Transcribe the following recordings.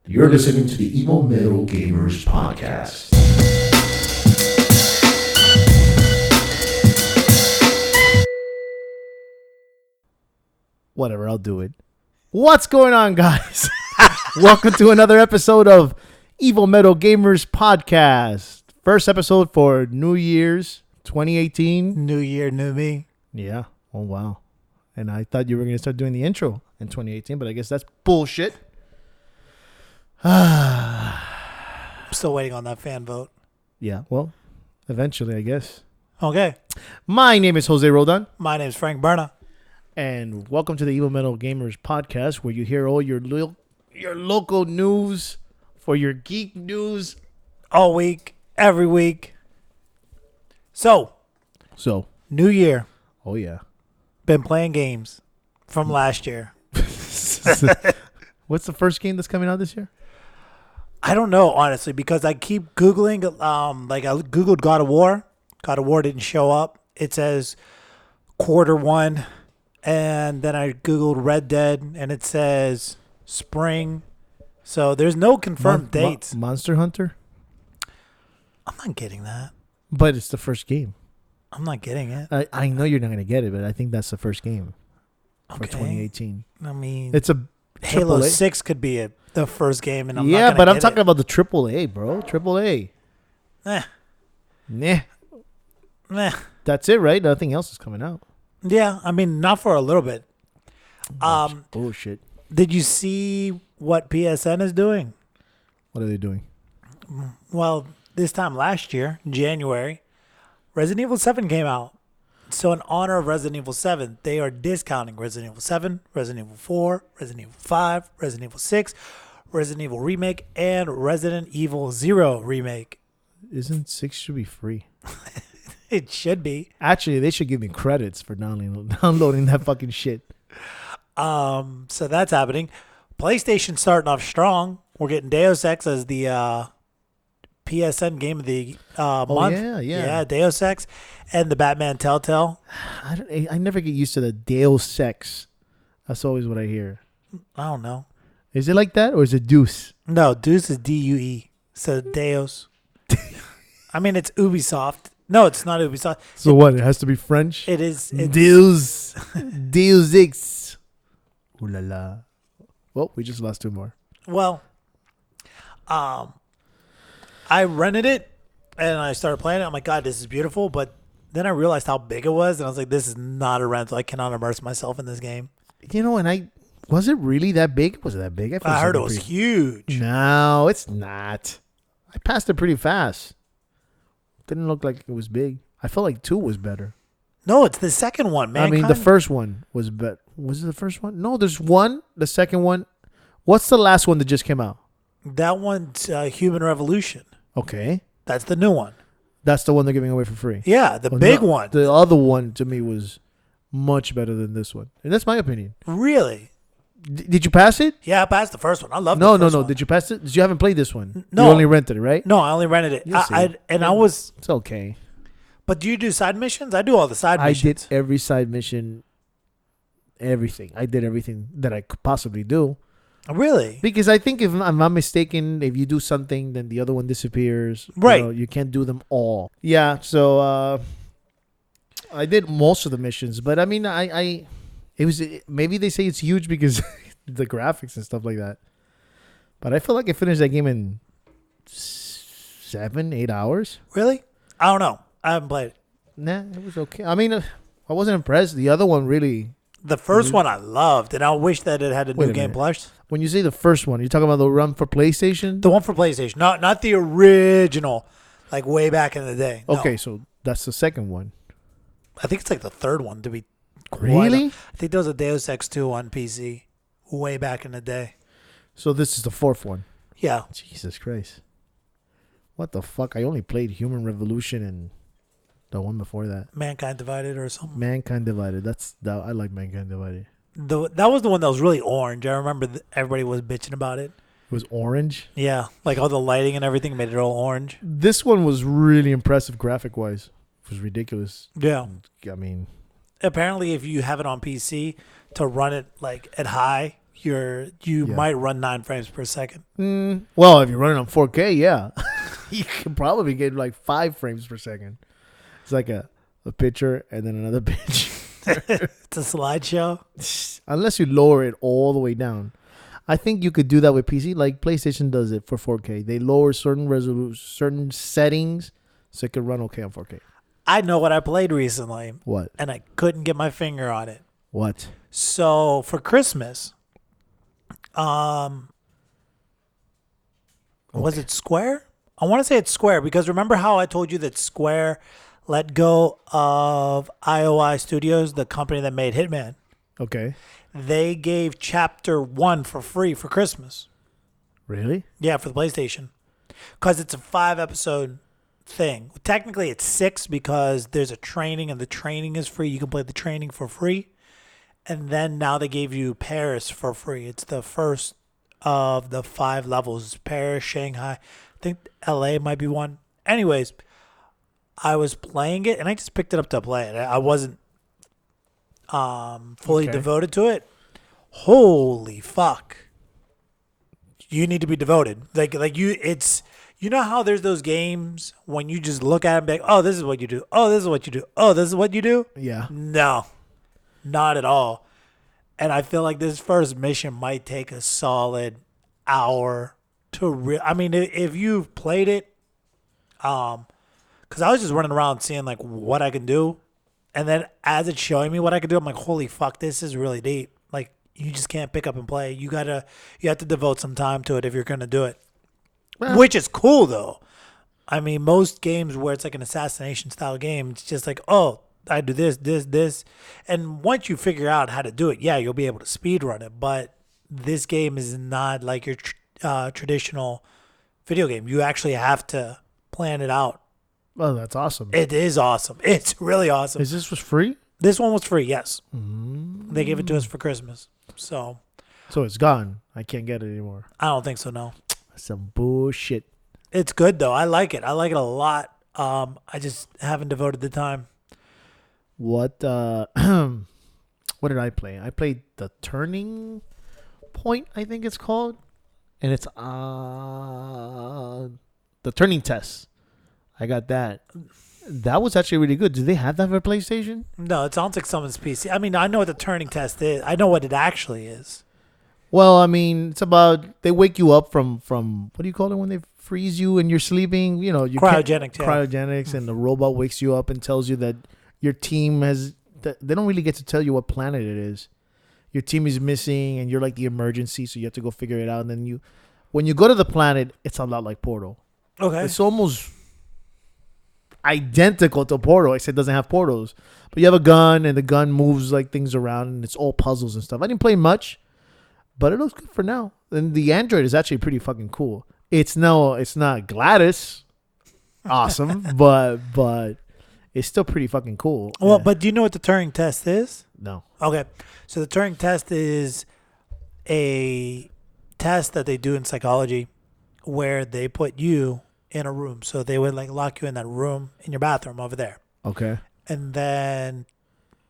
You're listening to the Evil Metal Gamers Podcast. Whatever, I'll do it. What's going on, guys? Welcome to another episode of Evil Metal Gamers Podcast. First episode for New Year's 2018. New year, new me. Yeah. Oh, wow. And I thought you were going to start doing the intro in 2018, but I guess that's bullshit. I'm still waiting on that fan vote. Yeah, well, eventually, I guess. Okay. My name is Jose Roldan. My name's Frank Berna. And welcome to the Evil Metal Gamers Podcast, where you hear all your local news for your geek news. All week, every week. So, new year. Oh, yeah. Been playing games from last year. What's the first game that's coming out this year? I don't know, honestly, because I keep Googling. I Googled God of War. God of War didn't show up. It says Q1. And then I Googled Red Dead, and it says spring. So there's no confirmed dates. Monster Hunter? I'm not getting that. But it's the first game. I'm not getting it. I know you're not going to get it, but I think that's the first game for Okay. 2018. I mean, It's a Halo AAA. 6 could be the first game, and I'm yeah, not but gonna I'm talking about the AAA, bro. AAA. Eh, Nah. meh. That's it, right? Nothing else is coming out. Yeah, I mean, not for a little bit. Bullshit. Did you see what PSN is doing? What are they doing? Well, this time last year, January, Resident Evil 7 came out. So in honor of Resident Evil 7, they are discounting Resident Evil 7, Resident Evil 4, Resident Evil 5, Resident Evil 6, Resident Evil Remake, and Resident Evil 0 Remake. Isn't 6 should be free? It should be. Actually, they should give me credits for downloading that fucking shit. So that's happening. PlayStation starting off strong. We're getting Deus Ex as the PSN game of the month. Yeah. Deus Ex and the Batman Telltale. I never get used to the Deus Ex. That's always what I hear. I don't know. Is it like that or is it Deuce? No, Deuce is DUE. So Deus. I mean, it's Ubisoft. No, it's not Ubisoft. So what? It has to be French? It is. Deus. Deus Ex. Ooh la la. Well, we just lost two more. Well, I rented it and I started playing it. I'm like, God, this is beautiful. But then I realized how big it was. And I was like, this is not a rental. I cannot immerse myself in this game. You know, and was it really that big? Was it that big? I heard it was huge. No, it's not. I passed it pretty fast. Didn't look like it was big. I felt like 2 was better. No, it's the second one, man. I mean, the first one was better. Was it the first one? No, there's one. The second one. What's the last one that just came out? That one's Human Revolution. Okay. That's the new one. That's the one they're giving away for free. Yeah, the big one. The other one to me was much better than this one. And that's my opinion. Really? Did you pass it? Yeah, I passed the first one. I love No. the first one. Did you pass it? You haven't played this one. No. You only rented it, right? No, I only rented it. It's okay. But do you do side missions? I do all the side missions. I did every side mission, everything. I did everything that I could possibly do. Really? Because I think if I'm not mistaken, if you do something, then the other one disappears. Right. You can't do them all. Yeah, so I did most of the missions. But I mean, maybe they say it's huge because the graphics and stuff like that. But I feel like I finished that game in 7-8 hours. Really? I don't know. I haven't played it. Nah, it was okay. I mean, I wasn't impressed. The other one really. The first one I loved, and I wish that it had a new game plus. When you say the first one, you're talking about the run for PlayStation? The one for PlayStation, not the original, like way back in the day. No. Okay, so that's the second one. I think it's like the third one to be. Really? I think there was a Deus Ex 2 on PC way back in the day. So this is the fourth one. Yeah. Jesus Christ. What the fuck? I only played Human Revolution and the one before that. Mankind Divided or something. Mankind Divided. I like Mankind Divided. That was the one that was really orange. I remember everybody was bitching about it. It was orange? Yeah. Like all the lighting and everything made it all orange. This one was really impressive graphic-wise. It was ridiculous. Yeah. I mean... Apparently, if you have it on PC, to run it like at high, you might run 9 frames per second. Well, if you're running on 4K, yeah, you can probably get like 5 frames per second. It's like a picture and then another picture. It's a slideshow. Unless you lower it all the way down. I think you could do that with PC. Like PlayStation does it for 4K. They lower certain settings so it can run okay on 4K. I know what I played recently. What? And I couldn't get my finger on it. What? So for Christmas, was it Square? I want to say it's Square because remember how I told you that Square let go of IOI Studios, the company that made Hitman? Okay. They gave Chapter 1 for free for Christmas. Really? Yeah, for the PlayStation. Because it's a 5-episode thing. Technically, it's 6 because there's a training and the training is free. You can play the training for free. And then now they gave you Paris for free. It's the first of the 5 levels. Paris, Shanghai. I think LA might be one. Anyways, I was playing it and I just picked it up to play it. I wasn't fully devoted to it. Holy fuck. You need to be devoted. You know how there's those games when you just look at them and be like, oh, this is what you do. Oh, this is what you do. Oh, this is what you do? Yeah. No, not at all. And I feel like this first mission might take a solid hour to I mean, if you've played it, because I was just running around seeing like what I can do. And then as it's showing me what I can do, I'm like, holy fuck, this is really deep. Like, you just can't pick up and play. You have to devote some time to it if you're going to do it. Well, which is cool, though. I mean, most games where it's like an assassination style game, it's just like, oh, I do this, this, this. And once you figure out how to do it, yeah, you'll be able to speed run it. But this game is not like your traditional video game. You actually have to plan it out. Oh, that's awesome. It is awesome. It's really awesome. Is this was free? This one was free, yes. They gave it to us for Christmas. So it's gone. I can't get it anymore. I don't think so, no. Some bullshit. It's good, though. I like it. I like it a lot. I just haven't devoted the time. What what did I play? I played The Turning Point, I think it's called. And it's The Turning Test. I got that. That was actually really good. Do they have that for PlayStation? No, it sounds like someone's PC. I mean, I know what the turning test is. I know what it actually is. Well, I mean, it's about they wake you up from what do you call it when they freeze you and you're sleeping? You know, cryogenics, and the robot wakes you up and tells you that your team has. They don't really get to tell you what planet it is. Your team is missing, and you're like the emergency, so you have to go figure it out. And then when you go to the planet, it's a lot like Portal. Okay, it's almost identical to Portal, except it doesn't have portals. But you have a gun, and the gun moves like things around, and it's all puzzles and stuff. I didn't play much, but it looks good for now. And the Android is actually pretty fucking cool. It's not Gladys, awesome, but it's still pretty fucking cool. Well, but do you know what the Turing test is? No. Okay, so the Turing test is a test that they do in psychology, where they put you in a room. So they would like lock you in that room in your bathroom over there. Okay. And then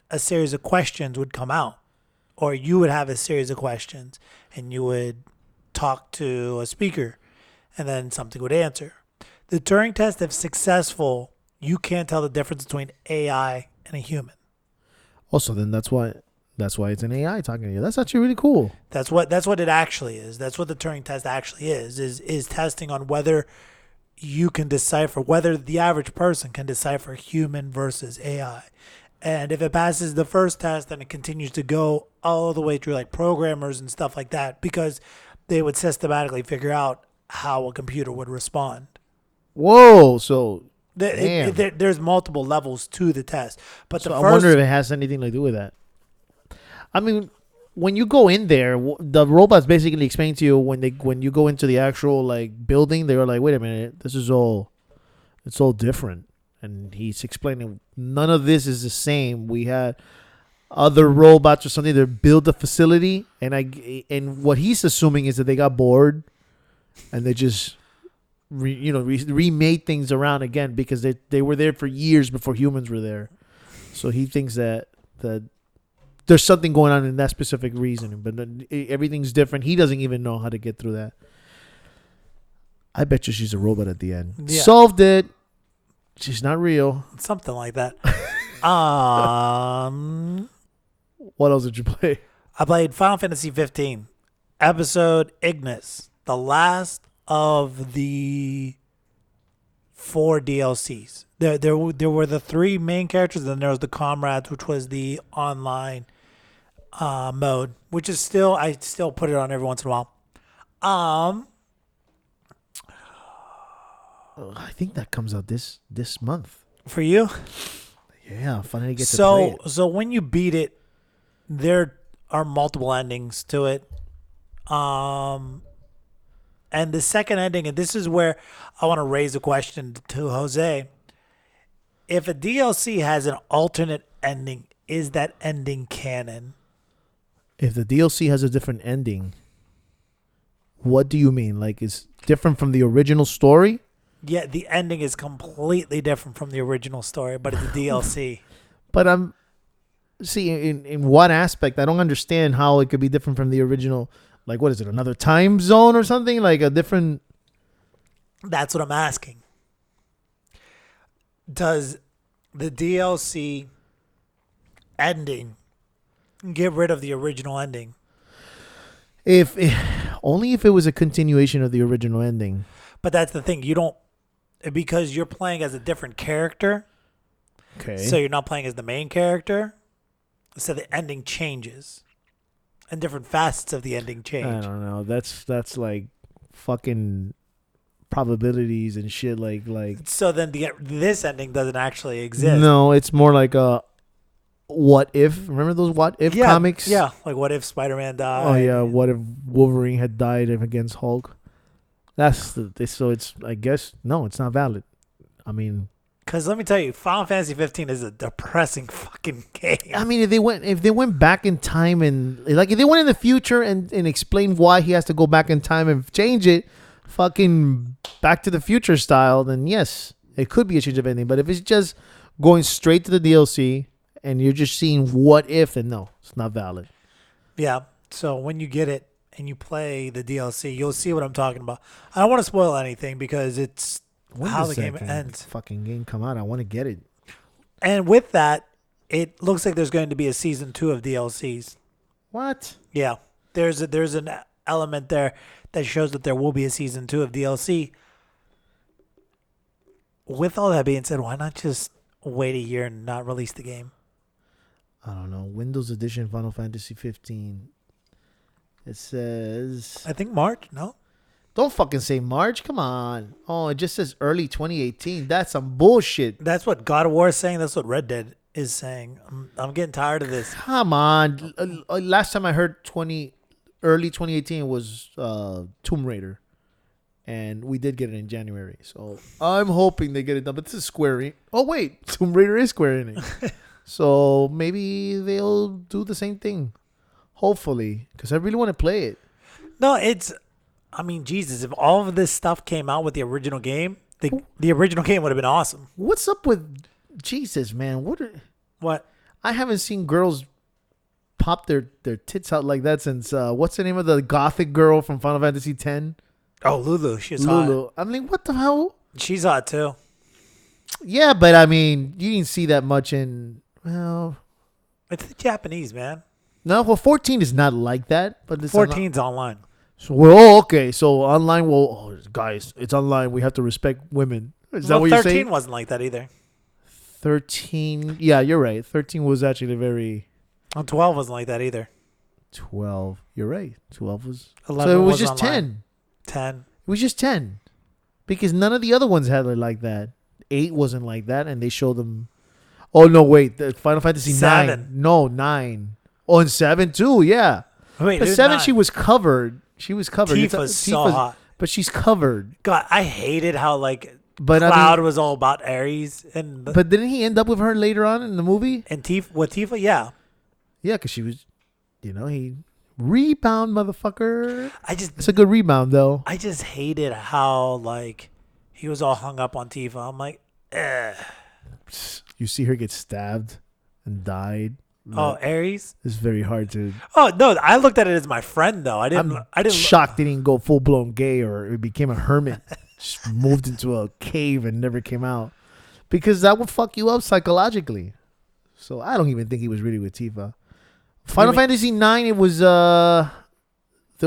a series of questions would come out, or you would have a series of questions and you would talk to a speaker and then something would answer. The Turing test, if successful, you can't tell the difference between AI and a human. Also, then that's why it's an AI talking to you. That's actually really cool. That's what it actually is. That's what the Turing test actually is testing on whether you can decipher, whether the average person can decipher human versus AI. And if it passes the first test, then it continues to go all the way through like programmers and stuff like that, because they would systematically figure out how a computer would respond. Whoa. So there's multiple levels to the test. But I wonder if it has anything to do with that. I mean, when you go in there, the robots basically explain to you when you go into the actual like building, they were like, wait a minute, it's all different. And he's explaining none of this is the same. We had other robots or something that built the facility, and what he's assuming is that they got bored and they just remade things around again because they were there for years before humans were there. So he thinks that there's something going on in that specific reason, but everything's different. He doesn't even know how to get through that. I bet you she's a robot at the end. Yeah. Solved it. She's not real. Something like that. What else did you play? I played Final Fantasy 15, episode Ignis, the last of the 4 DLCs. There were the 3 main characters, and then there was the Comrades, which was the online mode, which is I still put it on every once in a while. I think that comes out this month. For you? Yeah, finally get to play it. So when you beat it, there are multiple endings to it. And the second ending, and this is where I want to raise a question to Jose. If a DLC has an alternate ending, is that ending canon? If the DLC has a different ending, what do you mean? Like it's different from the original story? Yeah, the ending is completely different from the original story, but it's a DLC. But in what aspect? I don't understand how it could be different from the original. Like, what is it? Another time zone or something? Like a different. That's what I'm asking. Does the DLC ending get rid of the original ending? Only if it was a continuation of the original ending. But that's the thing. You don't, because you're playing as a different character. Okay. So you're not playing as the main character. So the ending changes. And different facets of the ending change. I don't know. That's like fucking probabilities and shit. Like. So then this ending doesn't actually exist. No, it's more like a what if. Remember those what if comics? Yeah. Like what if Spider-Man died? Oh yeah. What if Wolverine had died against Hulk? So it's, I guess, no, it's not valid. I mean, because let me tell you, Final Fantasy 15 is a depressing fucking game. I mean, if they went back in time and like if they went in the future and explained why he has to go back in time and change it, fucking Back to the Future style, then yes, it could be a change of ending. But if it's just going straight to the DLC and you're just seeing what if, then no, it's not valid. Yeah. So when you get it and you play the DLC, you'll see what I'm talking about. I don't want to spoil anything because it's how the game ends. Fucking game come out, I want to get it. And with that, it looks like there's going to be a season 2 of DLCs. What? Yeah, there's an element there that shows that there will be a season 2 of DLC. With all that being said, why not just wait a year and not release the game? I don't know. Windows Edition Final Fantasy 15. It says... I think March, no? Don't fucking say March. Come on. Oh, it just says early 2018. That's some bullshit. That's what God of War is saying. That's what Red Dead is saying. I'm getting tired of this. Come on. Last time I heard early 2018 was Tomb Raider. And we did get it in January. So I'm hoping they get it done. But this is Square Enix. Oh, wait. Tomb Raider is Square Enix. So maybe they'll do the same thing. Hopefully. Because I really want to play it. No, I mean, Jesus, if all of this stuff came out with the original game, the original game would have been awesome. What's up with Jesus, man? What? I haven't seen girls pop their tits out like that since what's the name of the gothic girl from Final Fantasy X? Oh, Lulu. She's Lulu. hot. I mean, what the hell? She's hot, too. Yeah, but I mean, you didn't see that much in, well... It's the Japanese, man. No, well, 14 is not like that. But 14's online. So we're okay. So online, guys, it's online. We have to respect women. Is that what you're saying? 13 wasn't like that either. 13, yeah, you're right. 13 was actually very... 12 wasn't like that either. 12, you're right. 12 was... 11 so it was just online. 10. 10. It was just 10. Because none of the other ones had it like that. 8 wasn't like that, and they showed them... Oh, no, wait. The Final Fantasy 7. 9. No, 9. Oh, and 7 too, yeah. Wait, But 7, she was covered. She was covered. Tifa's so hot. But she's covered. God, I hated how, like, But Cloud was all about Ares. But didn't he end up with her later on in the movie? And Tifa, yeah. Yeah, because she was, he... Rebound, motherfucker. It's a good rebound, though. I just hated how, like, he was all hung up on Tifa. I'm like, eh. You see her get stabbed and died. Oh, Aries. It's very hard to. Oh no, I looked at it as my friend though. I didn't. Shocked he didn't go full blown gay or he became a hermit, just moved into a cave and never came out, because that would fuck you up psychologically. So I don't even think he was really with Tifa. Final Fantasy 9. It was there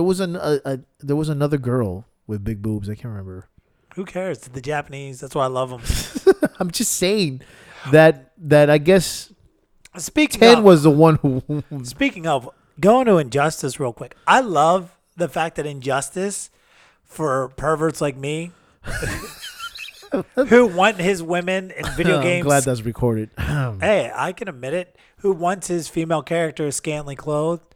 was another girl with big boobs. I can't remember. Who cares? The Japanese. That's why I love them. I'm just saying that I guess Speaking 10 of, was the one who. Speaking of, going to Injustice real quick. I love the fact that Injustice, for perverts like me, who want his women in video games. I'm glad that's recorded. Hey, I can admit it. Who wants his female character scantily clothed?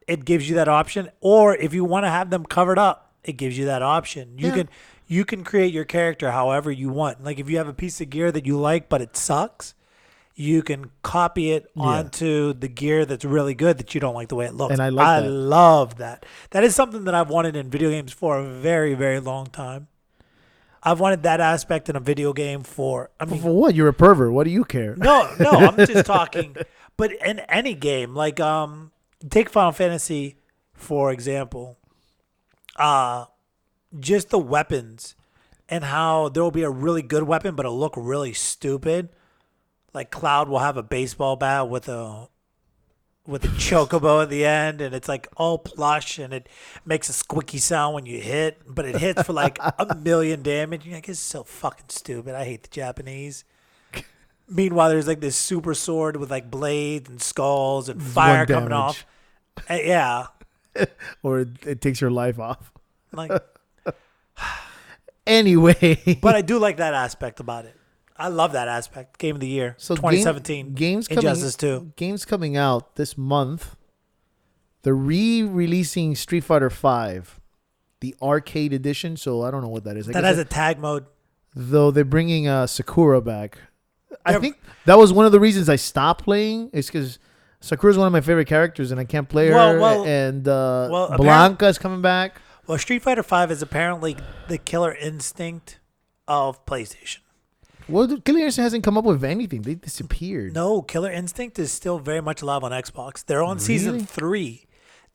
It gives you that option. Or if you want to have them covered up, it gives you that option. You can create your character however you want. Like if you have a piece of gear that you like but it sucks, you can copy it onto the gear that's really good that you don't like the way it looks. And I love that. That is something that I've wanted in video games for a very, very long time. I've wanted that aspect in a video game for what? You're a pervert. What do you care? No, I'm just talking. But in any game, like take Final Fantasy for example. Just the weapons and how there will be a really good weapon, but it'll look really stupid. Like Cloud will have a baseball bat with a chocobo at the end, and it's like all plush, and it makes a squeaky sound when you hit, but it hits for like 1,000,000 damage. You're like, it's so fucking stupid. I hate the Japanese. Meanwhile, there's like this super sword with like blades and skulls and fire coming off. Yeah. Or it takes your life off. Like. Anyway, but I do like that aspect about it. I love that aspect. Game of the year, so 2017. Injustice 2. Games coming out this month. They're re-releasing Street Fighter V, the arcade edition. So I don't know what that is. That has a tag mode. Though they're bringing Sakura back. I think that was one of the reasons I stopped playing. Is because Sakura's one of my favorite characters, and I can't play her. And Blanca is coming back. Well, Street Fighter V is apparently the killer instinct of PlayStation. Well, Killer Instinct hasn't come up with anything. They disappeared. No, Killer Instinct is still very much alive on Xbox. They're on season 3.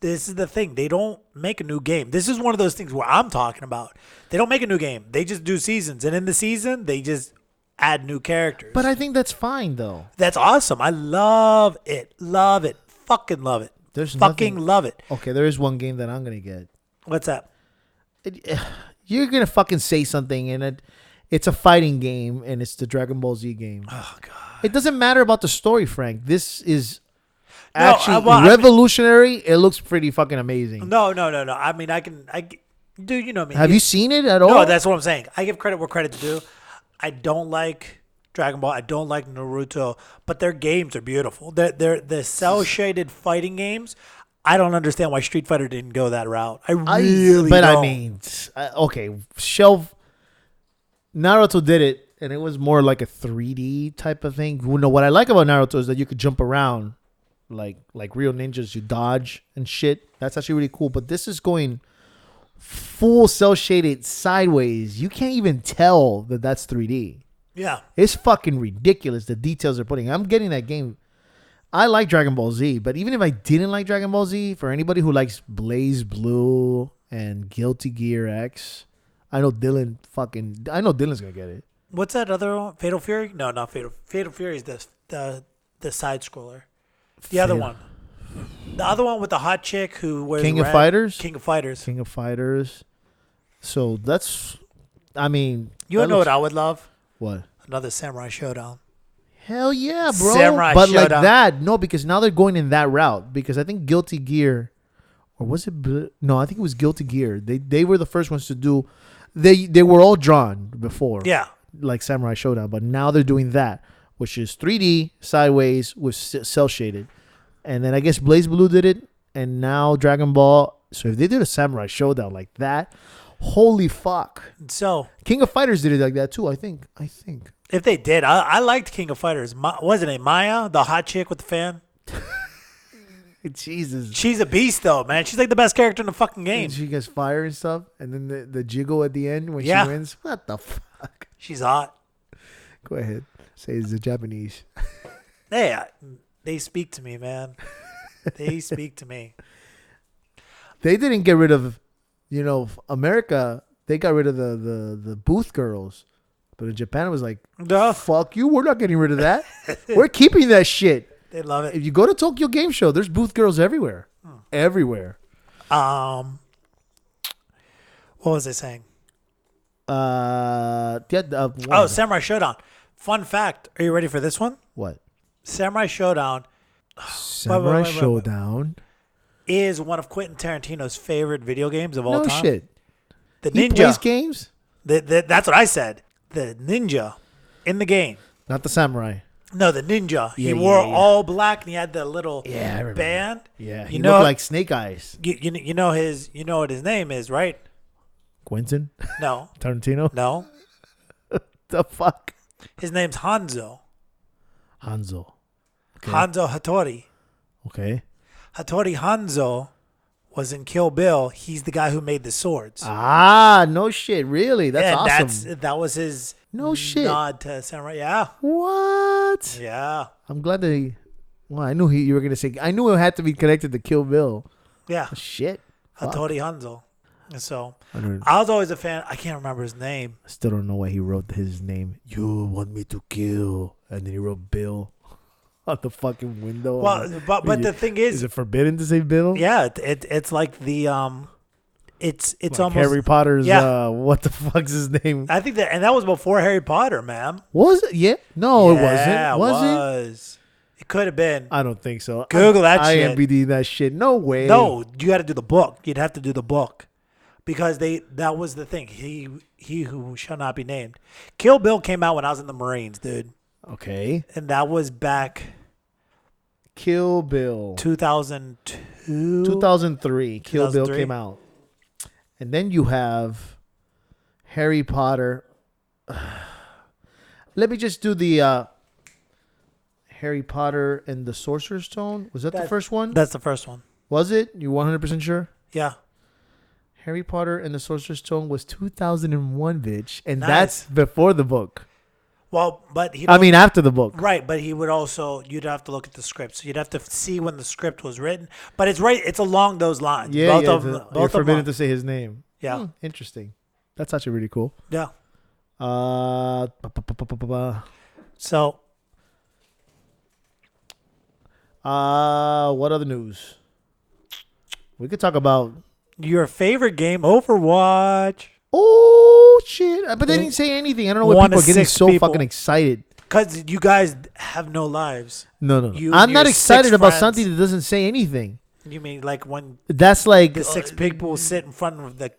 This is the thing. They don't make a new game. This is one of those things where I'm talking about. They don't make a new game. They just do seasons. And in the season, they just add new characters. But I think that's fine, though. That's awesome. I love it. Love it. Fucking love it. Love it. Okay, there is one game that I'm going to get. What's that? You're going to fucking say something, and it's a fighting game, and it's the Dragon Ball Z game. Oh, God. It doesn't matter about the story, Frank. This is actually revolutionary. It looks pretty fucking amazing. No. I mean, dude, you know me. Have you seen it at all? No, that's what I'm saying. I give credit where credit's due. I don't like Dragon Ball. I don't like Naruto, but their games are beautiful. They're the cel-shaded fighting games. I don't understand why Street Fighter didn't go that route. I really don't. I mean, okay, Naruto did it, and it was more like a 3D type of thing. You know, what I like about Naruto is that you could jump around like real ninjas. You dodge and shit. That's actually really cool. But this is going full cel-shaded sideways. You can't even tell that that's 3D. Yeah. It's fucking ridiculous, the details they're putting. I'm getting that game. I like Dragon Ball Z, but even if I didn't like Dragon Ball Z, for anybody who likes Blaze Blue and Guilty Gear X, I know Dylan's gonna get it. What's that other one? Fatal Fury? No, not Fatal. Fatal Fury is the side scroller. The other one. The other one with the hot chick who wears King red. of Fighters? King of Fighters. King of Fighters. So that's, I mean. You know what I would love? What? Another Samurai Showdown. Hell yeah, bro. Samurai but Showdown. Like that, no, because now they're going in that route. Because I think Guilty Gear, or was it? No, I think it was Guilty Gear. They were the first ones to do. They were all drawn before. Yeah. Like Samurai Showdown, but now they're doing that, which is 3D sideways with cel shaded. And then I guess Blaze Blue did it, and now Dragon Ball. So if they did a Samurai Showdown like that, holy fuck. So King of Fighters did it like that too, I think. If they did, I liked King of Fighters. Wasn't it Maya, the hot chick with the fan? Jesus. She's a beast though, man. She's like the best character in the fucking game. And she gets fire and stuff, and then the jiggle at the end when she wins. What the fuck? She's hot. Go ahead. Say it's the Japanese. They speak to me, man. They speak to me. They didn't get rid of, America. They got rid of the booth girls, but in Japan it was like, No. fuck you. We're not getting rid of that. We're keeping that shit. They love it. If you go to Tokyo Game Show, there's booth girls everywhere. Everywhere. What was I saying? Samurai Showdown. Fun fact. Are you ready for this one? What? Samurai Showdown Samurai Showdown is one of Quentin Tarantino's favorite video games of all no time. Shit. The He ninja. plays games? That's what I said. The ninja in the game. Not the samurai. No, the ninja. Yeah, He wore yeah. all black and he had the little Yeah, I remember. band. Yeah, he You looked know- like Snake Eyes. You know what his name is, right? Quentin No. Tarantino. No. The fuck? His name's Hanzo. Hanzo. Okay. Hanzo Hattori. Okay. Hattori Hanzo was in Kill Bill. He's the guy who made the swords. Ah, no shit. Really? That's awesome. That was his No shit. nod to samurai. Yeah. What? Yeah. I'm glad that well, I knew you were going to say, I knew it had to be connected to Kill Bill. Yeah. Shit. Fuck. Hattori Hanzo. And so I don't- I was always a fan. I can't remember his name. I still don't know why he wrote his name. You want me to kill. And then he wrote Bill on the fucking window. Well, but the thing Is is, it forbidden to say Bill? yeah, it's like the it's Like almost Harry Potter's, Yeah. what the fuck's his name? I think that, and that was before Harry Potter, man. Was it? Yeah. No, it Yeah, wasn't. Was it? was. It could have been. I don't think so. Google that I shit. IMBD that shit. No way. No, you got to do the book. You'd have to do the book because that was the thing. He who shall not be named. Kill Bill came out when I was in the Marines, dude, Okay. and that was back Kill Bill. 2002. 2003. Kill Bill 2003. came out. And then you have Harry Potter. Let me just do the Harry Potter and the Sorcerer's Stone. Was that the first one? That's the first one. Was it? You 100% sure? Yeah. Harry Potter and the Sorcerer's Stone was 2001, bitch. And Nice. that's before the book. Well, but he. I mean, after the book. Right, but he would also. You'd have to look at the script, so you'd have to see when the script was written. But it's right. It's along those lines. Yeah, both yeah. of them. You're Both of forbidden them. to say his name. Yeah. Interesting. That's actually really cool. Yeah. Ba-ba-ba-ba-ba. So What other news? We could talk about. your favorite game, Overwatch. Oh shit! But they didn't say anything. I don't know why One people to are getting six so people. fucking excited. Because you guys have no lives. No. You I'm and not your excited six about friends. something that doesn't say anything. You mean like when That's like the six people sit in front of the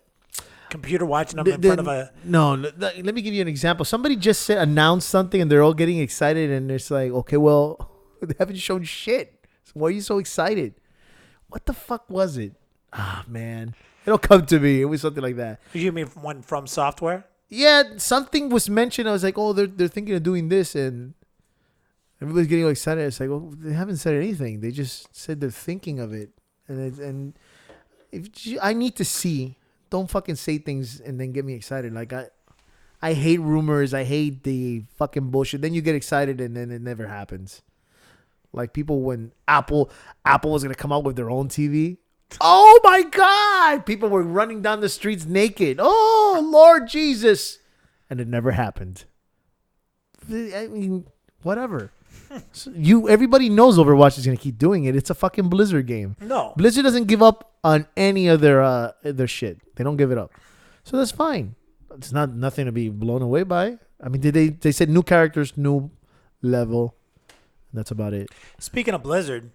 computer watching them in front of a. No, let me give you an example. Somebody just announced something and they're all getting excited and it's like, okay, well, they haven't shown shit. So why are you so excited? What the fuck was it? Ah, man. It'll come to me. It was something like that. You mean one from software? Yeah, something was mentioned. I was like, oh, they're thinking of doing this, and everybody's getting all excited. It's like, well, they haven't said anything. They just said they're thinking of it, and I need to see. Don't fucking say things and then get me excited. Like I hate rumors. I hate the fucking bullshit. Then you get excited and then it never happens. Like people when Apple was gonna come out with their own TV. Oh my God! People were running down the streets naked. Oh Lord Jesus! And it never happened. I mean, whatever. So everybody knows Overwatch is gonna keep doing it. It's a fucking Blizzard game. No. Blizzard doesn't give up on any of their shit. They don't give it up. So that's fine. It's nothing to be blown away by. I mean, they said new characters, new level. That's about it. Speaking of Blizzard,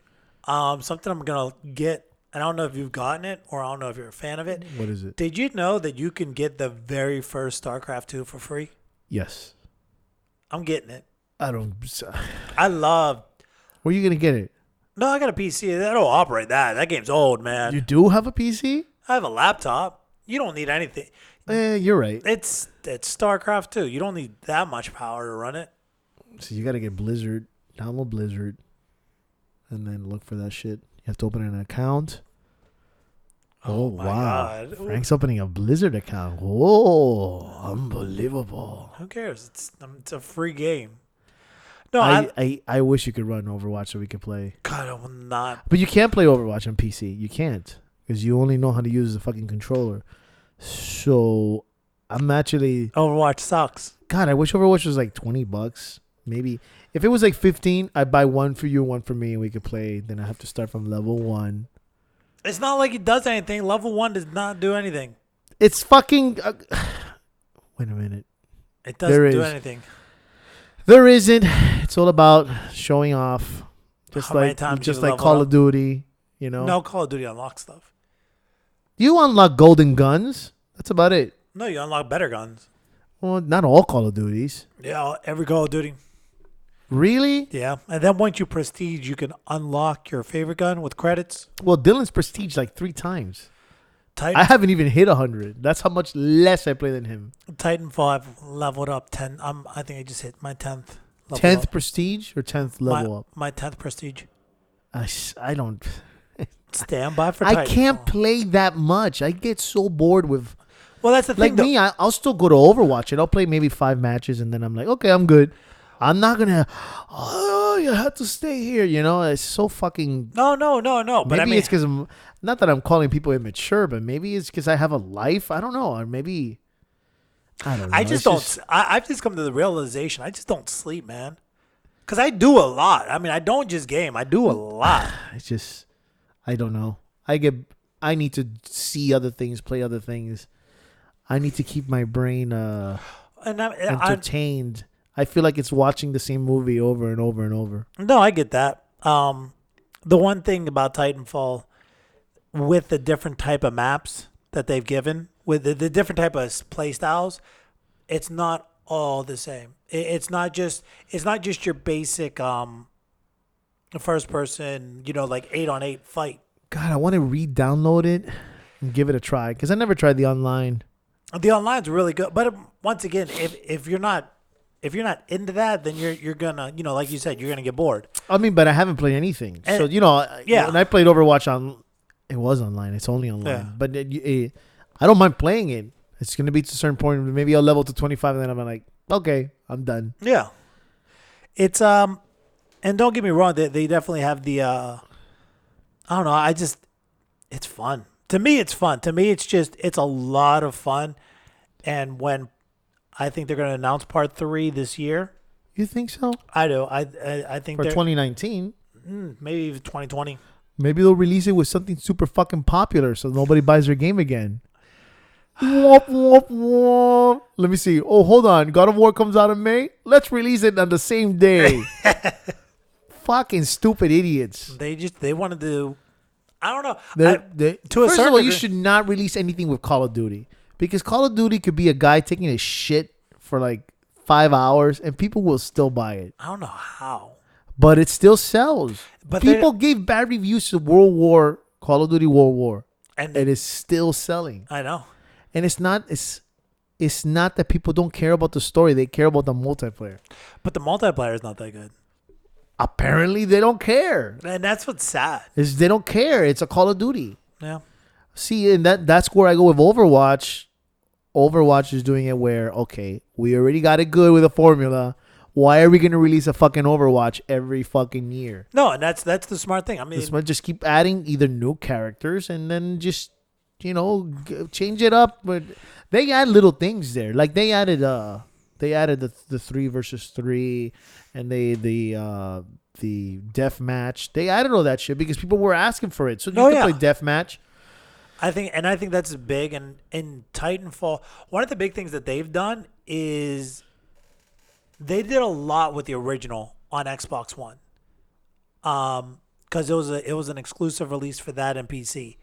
something I'm gonna get. I don't know if you've gotten it or I don't know if you're a fan of it. What is it? Did you know that you can get the very first StarCraft 2 for free? Yes. I'm getting it. I don't. I love. Where are you gonna get it? No, I got a PC. That'll operate that. That game's old, man. You do have a PC? I have a laptop. You don't need anything. You're right. It's StarCraft 2. You don't need that much power to run it. So you gotta get Blizzard. Download Blizzard, and then look for that shit. You have to open an account. Oh my wow! God. Frank's opening a Blizzard account. Whoa, unbelievable! Who cares? It's a free game. No, I wish you could run Overwatch so we could play. God, I will not. But you can't play Overwatch on PC. You can't because you only know how to use the fucking controller. So I'm actually Overwatch sucks. God. I wish Overwatch was like $20. Maybe if it was like 15, I'd buy one for you, one for me, and we could play. Then I have to start from level 1. It's not like it does anything. Level 1 does not do anything. It's fucking. Wait a minute. It doesn't do anything. There isn't. It's all about showing off. Just How many like times just you like level Call up? of Duty, you know. No, Call of Duty unlocks stuff. You unlock golden guns. That's about it. No, you unlock better guns. Well, not all Call of Duties. Yeah, every Call of Duty. Really? Yeah, and then once you prestige, you can unlock your favorite gun with credits. Well, Dylan's prestige like 3 times. Titan, I haven't even hit 100. That's how much less I play than him. Titanfall, I've leveled up 10. I think I just hit my 10th. 10th prestige or 10th level up? My 10th prestige. I don't. Stand by for I Titanfall. can't play that much. I get so bored with. Well, that's the Like thing. though. me, I'll still go to Overwatch and I'll play maybe 5 matches and then I'm like, okay, I'm good. I'm not gonna. Oh, you have to stay here. You know, it's so fucking. No. But Maybe I mean, it's because I'm not that I'm calling people immature, but maybe it's because I have a life. I don't know, or maybe I don't know. I just don't. I've just come to the realization. I just don't sleep, man. Because I do a lot. I mean, I don't just game. I do a lot. It's just I don't know. I need to see other things, play other things. I need to keep my brain And entertained. I feel like it's watching the same movie over and over and over. No, I get that. The one thing about Titanfall, with the different type of maps that they've given, with the different type of play styles, it's not all the same. It's not just your basic first person, like 8-on-8 fight. God, I want to re-download it and give it a try because I never tried the online. The online's really good, but once again, if you're not into that, then you're gonna, like you said, you're gonna get bored. I mean, but I haven't played anything. So, yeah. When I played Overwatch it was online. It's only online. Yeah. But I don't mind playing it. It's going to be to a certain point. Maybe I'll level to 25 and then I'm like, okay, I'm done. Yeah. It's, and don't get me wrong, they definitely have the, I don't know, it's fun. To me, it's fun. To me, it's a lot of fun. And when I think they're going to announce part 3 this year. You think so? I do. I think for 2019. Maybe even 2020. Maybe they'll release it with something super fucking popular so nobody buys their game again. Womp, womp, womp. Let me see. Oh, hold on. God of War comes out in May. Let's release it on the same day. Fucking stupid idiots. They wanted to. I don't know. First of all, you should not release anything with Call of Duty because Call of Duty could be a guy taking a shit for like 5 hours and people will still buy it. I don't know how. But it still sells. But people gave bad reviews to Call of Duty World War, and it is still selling. I know. And it's not that people don't care about the story; they care about the multiplayer. But the multiplayer is not that good. Apparently, they don't care, and that's what's sad. They don't care. It's a Call of Duty. Yeah. See, and that's where I go with Overwatch. Overwatch is doing it where we already got it good with a formula. Why are we going to release a fucking Overwatch every fucking year? No, and that's the smart thing. I mean, just keep adding either new characters and then just change it up. But they add little things there, like they added the 3 versus 3 and the death match. They added all that shit because people were asking for it. So you can play death match. I think that's big. And in Titanfall, one of the big things that they've done is they did a lot with the original on Xbox One, because it was an exclusive release for that and PC.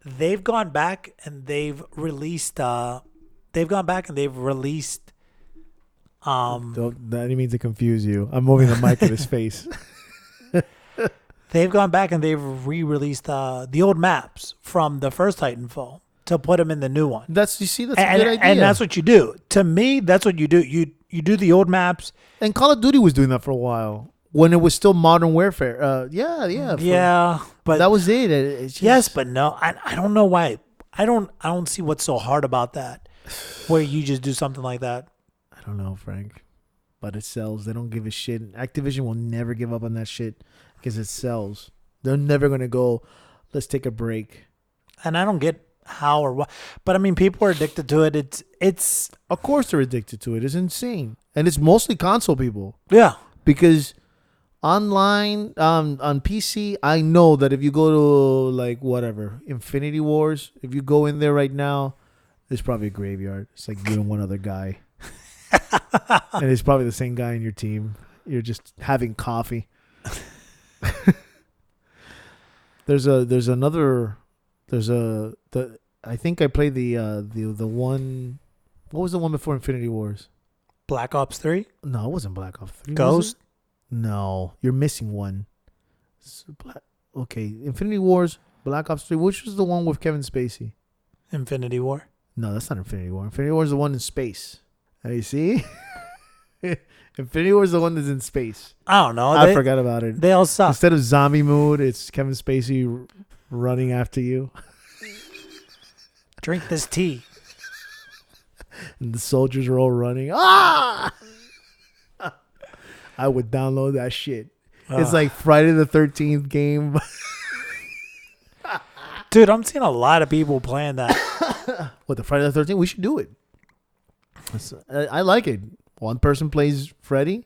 They've gone back and they've released. That didn't mean to confuse you. I'm moving the mic in his face. They've gone back and they've re-released the old maps from the first Titanfall to put them in the new one. That's a good idea. And that's what you do. To me, that's what you do. You do the old maps. And Call of Duty was doing that for a while when it was still Modern Warfare. Yeah. But that was it. It's just, yes, but no. I don't know why. I don't see what's so hard about that, where you just do something like that. I don't know, Frank. but it sells. They don't give a shit. Activision will never give up on that shit because it sells. They're never gonna go, let's take a break. And I don't get how or what, but I mean, people are addicted to it. It's Of course they're addicted to it. It's insane, and it's mostly console people yeah. because online on PC, I know that if you go to like whatever Infinity Wars, if you go in there right now, there's probably a graveyard. It's like you and one other guy, and it's probably the same guy in your team. You're just having coffee. I think I played the one. What was the one before Infinity Wars? Black Ops 3? No, it wasn't Black Ops 3. Ghost? No, you're missing one. Okay, Infinity Wars, Black Ops 3. Which was the one with Kevin Spacey? Infinity War? No, that's not Infinity War. Infinity War is the one in space. You see? Infinity War is the one that's in space. I don't know. I forgot about it. They all suck. Instead of zombie mood, it's Kevin Spacey running after you. Drink this tea. And the soldiers are all running. Ah! I would download that shit. It's like Friday the 13th game. Dude, I'm seeing a lot of people playing that. What, the Friday the 13th? We should do it. I like it. One person plays Freddy.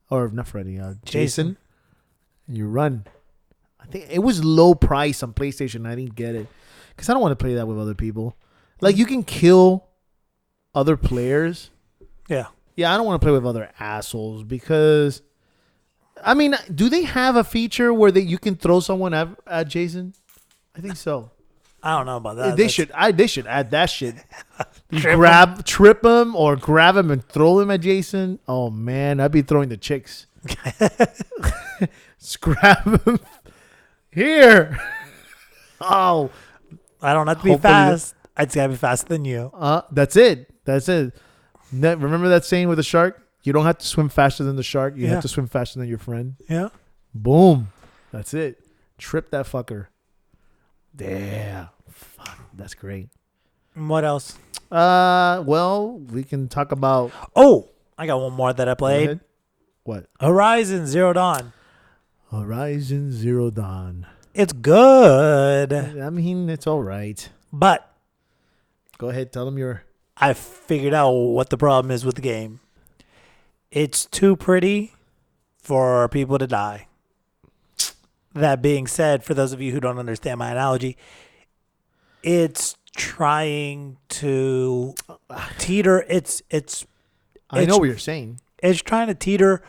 Or not Freddy, Jason. And you run. I think it was low price on PlayStation. I didn't get it. Because I don't want to play that with other people. Like, you can kill other players. Yeah. Yeah, I don't want to play with other assholes because, I mean, do they have a feature where you can throw someone at Jason? I think so. I don't know about that. They should add that shit. You trip him or grab him and throw him at Jason. Oh man, I'd be throwing the chicks. Just grab him here. Oh, I don't have to be fast. I just gotta be faster than you. That's it. Remember that saying with the shark? You don't have to swim faster than the shark. You have to swim faster than your friend. Yeah. Boom. That's it. Trip that fucker. Yeah. Fuck. That's great. What else? Well, we can talk about. Oh, I got one more that I played. What? Horizon Zero Dawn. Horizon Zero Dawn. It's good. I mean, it's all right. But go ahead. Tell them your. I figured out what the problem is with the game. It's too pretty for people to die. That being said, for those of you who don't understand my analogy, it's trying to teeter. I know what you're saying. It's trying to teeter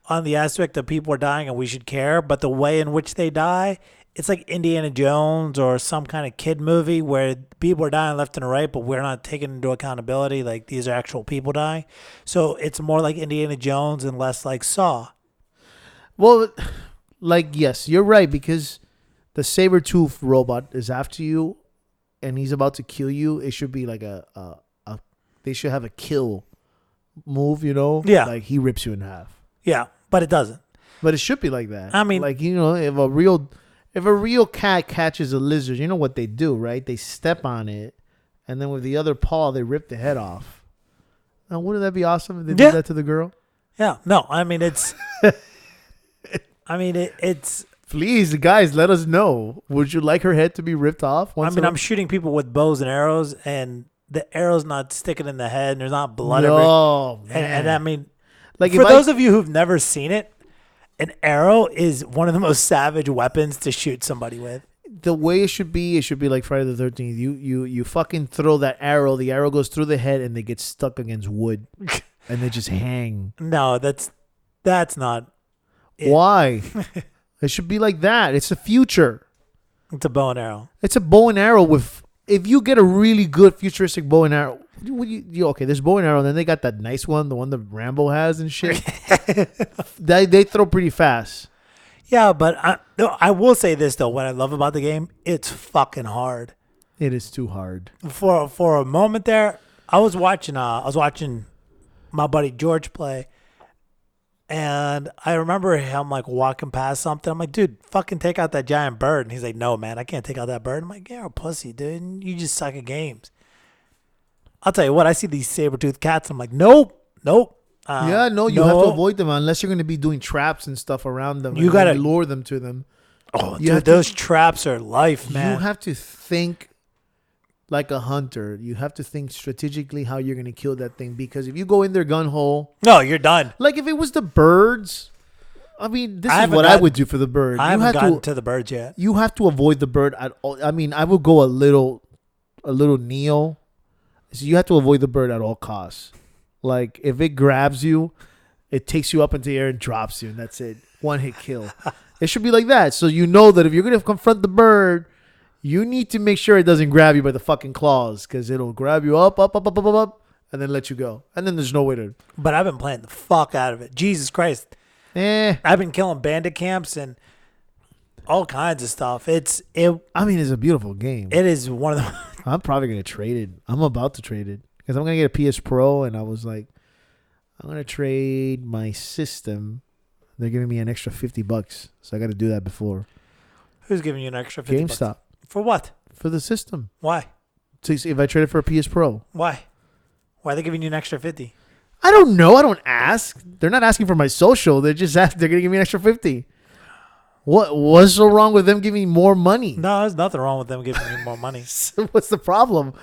on the aspect of people are dying and we should care, but the way in which they die, it's like Indiana Jones or some kind of kid movie where people are dying left and right, but we're not taking into accountability like these are actual people dying. So it's more like Indiana Jones and less like Saw. Well, like, yes, you're right, because the saber-tooth robot is after you and he's about to kill you. It should be like they should have a kill move, you know? Yeah. Like he rips you in half. Yeah, but it doesn't. But it should be like that. I mean, like, you know, if a real cat catches a lizard, you know what they do, right? They step on it, and then with the other paw, they rip the head off. Now, wouldn't that be awesome if they did that to the girl? Yeah. No, I mean, it's... it's... Please, guys, let us know. Would you like her head to be ripped off? I'm shooting people with bows and arrows, and the arrow's not sticking in the head, and there's not blood man. And I mean, like for those of you who've never seen it, an arrow is one of the most savage weapons to shoot somebody with. The way it should be like Friday the 13th. You fucking throw that arrow. The arrow goes through the head, and they get stuck against wood, and they just hang. No, that's not it. Why? It should be like that. It's the future. It's a bow and arrow. It's a bow and arrow with. If you get a really good futuristic bow and arrow, okay, there's bow and arrow. And then they got that nice one, the one that Rambo has and shit. they throw pretty fast. Yeah, but I will say this though. What I love about the game, it's fucking hard. It is too hard. For a moment there, I was watching my buddy George play. And I remember him like walking past something. I'm like, dude, fucking take out that giant bird. And he's like, no, man, I can't take out that bird. I'm like, you're a pussy, dude. You just suck at games. I'll tell you what, I see these saber-toothed cats. I'm like, nope. Yeah, no, you have to avoid them unless you're going to be doing traps and stuff around them. You gotta lure them to them. Oh, You dude, have to- those traps are life, man. You have to think like a hunter. You have to think strategically how you're going to kill that thing, because if you go in there gun hole, No, you're done. like if it was the birds, I mean, this I is haven't what I gotten- would do for the bird. I You haven't have gotten to to the birds yet. you have to avoid the bird at all. I mean, I would go a little neo. So you have to avoid the bird at all costs. Like if it grabs you, it takes you up into the air and drops you, and that's it. One hit kill. It should be like that. So you know that if you're gonna confront the bird, you need to make sure it doesn't grab you by the fucking claws, because it'll grab you up, and then let you go. And then there's no way to. But I've been playing the fuck out of it. Jesus Christ. I've been killing bandit camps and all kinds of stuff. I mean, it's a beautiful game. It is one of the. I'm probably gonna trade it. I'm about to trade it because I'm gonna get a PS Pro, and I was like, I'm gonna trade my system. They're giving me an extra $50, so I got to do that before Who's giving you an extra $50? GameStop For what? for the system. Why? So if I trade it for a PS Pro, Why? Why are they giving you an extra 50? I don't know. I don't ask. They're not asking for my social. They're just they're gonna give me an extra 50. What's so wrong with them giving me more money? No, there's nothing wrong with them giving you more money. So what's the problem?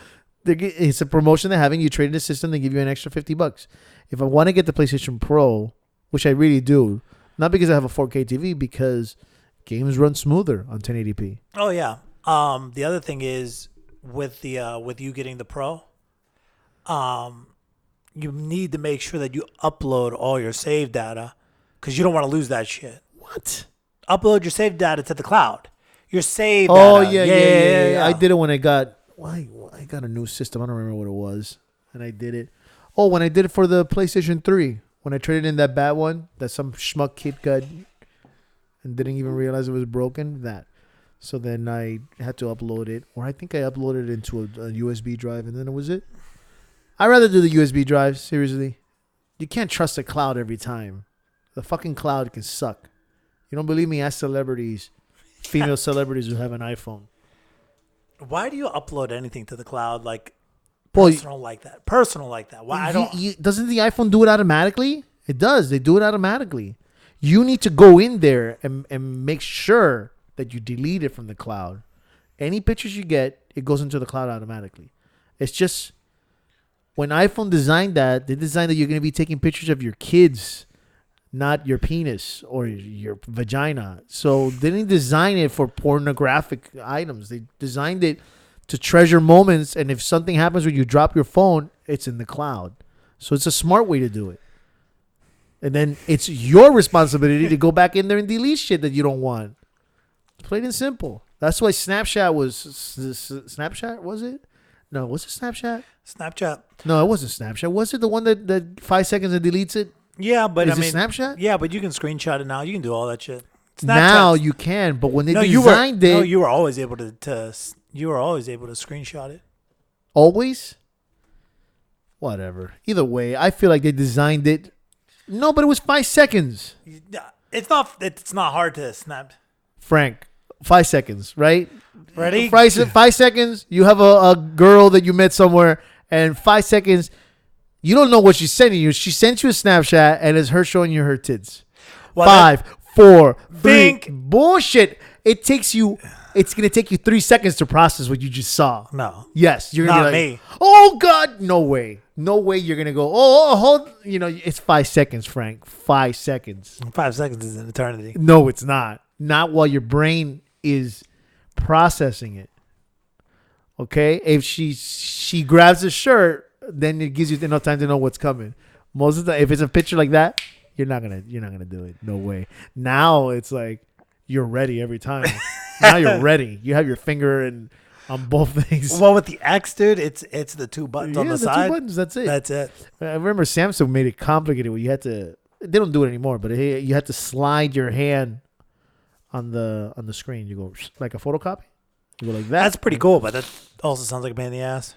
It's a promotion they're having. You trade in the system, they give you an extra $50. If I want to get the PlayStation Pro, which I really do, not because I have a 4K TV, because games run smoother on 1080p. Oh yeah. The other thing is with you getting the Pro, you need to make sure that you upload all your save data, because you don't want to lose that shit. What? Upload your save data to the cloud. Your save Oh data. yeah. I did it when I got I got a new system. I don't remember what it was, and I did it. Oh, when I did it for the PlayStation 3, when I traded in that bad one that some schmuck kid got and didn't even realize it was broken. That. So then I had to upload it, or I think I uploaded it into a USB drive, and then it was it. I'd rather do the USB drive. Seriously, you can't trust the cloud every time. The fucking cloud can suck. You don't believe me? Ask celebrities, female celebrities who have an iPhone. Why do you upload anything to the cloud like Well, personal like that? Personal like that. Why I don't. Doesn't the iPhone do it automatically? It does. They do it automatically. You need to go in there and make sure that you delete it from the cloud. Any pictures you get, it goes into the cloud automatically. It's just when iPhone designed that, they designed that you're going to be taking pictures of your kids, not your penis or your vagina. So they didn't design it for pornographic items. They designed it to treasure moments. And if something happens when you drop your phone, it's in the cloud. So it's a smart way to do it. And then it's your responsibility to go back in there and delete shit that you don't want. Plain and simple. That's why Snapchat was... Snapchat, was it? No, was it Snapchat? Snapchat. No, it wasn't Snapchat. Was it the one that 5 seconds and deletes it? Yeah, but Is I it mean, Snapchat? Yeah, but you can screenshot it now. You can do all that shit. Now you can, but when they you designed it... No, you were always able to you were always able to screenshot it. Always? Whatever. Either way, I feel like they designed it... No, but it was 5 seconds. It's not hard to snap. Frank, 5 seconds, right? Ready? 5 seconds, you have a girl that you met somewhere, and 5 seconds, you don't know what she's sending you. She sent you a Snapchat, and it's her showing you her tits. Well, 5, 4, 3. Think. Bullshit. It's going to take you 3 seconds to process what you just saw. No. Yes. You're going to Not be like, me. oh, God. No way. No way you're going to go, hold. You know, it's 5 seconds, Frank. 5 seconds. 5 seconds is an eternity. No, it's not. Not while your brain is processing it. Okay? If she grabs a shirt, then it gives you enough time to know what's coming. Most of the time, if it's a picture like that, you're not gonna do it. No way. Now it's like you're ready every time. Now you're ready. You have your finger on both things. Well, with the X, dude, it's the 2 buttons on the side. 2 buttons. That's it. That's it. I remember Samsung made it complicated where you had to. They don't do it anymore, but you had to slide your hand on the screen. You go like a photocopy. You go like that. That's pretty cool, but that also sounds like a pain in the ass.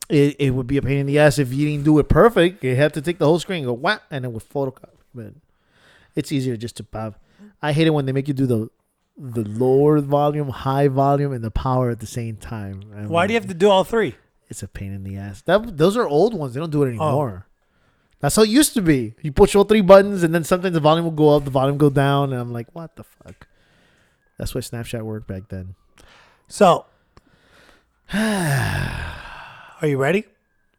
It would be a pain in the ass if you didn't do it perfect. You have to take the whole screen and go whap, and then with photocopy. But it's easier just to have. I hate it when they make you do the lower volume, high volume, and the power at the same time. Why do you have to do all 3? It's a pain in the ass. Those are old ones. They don't do it anymore. That's how it used to be. You push all 3 buttons, and then sometimes the volume will go up, the volume go down, and I'm like, what the fuck? That's why Snapchat worked back then. So, are you ready?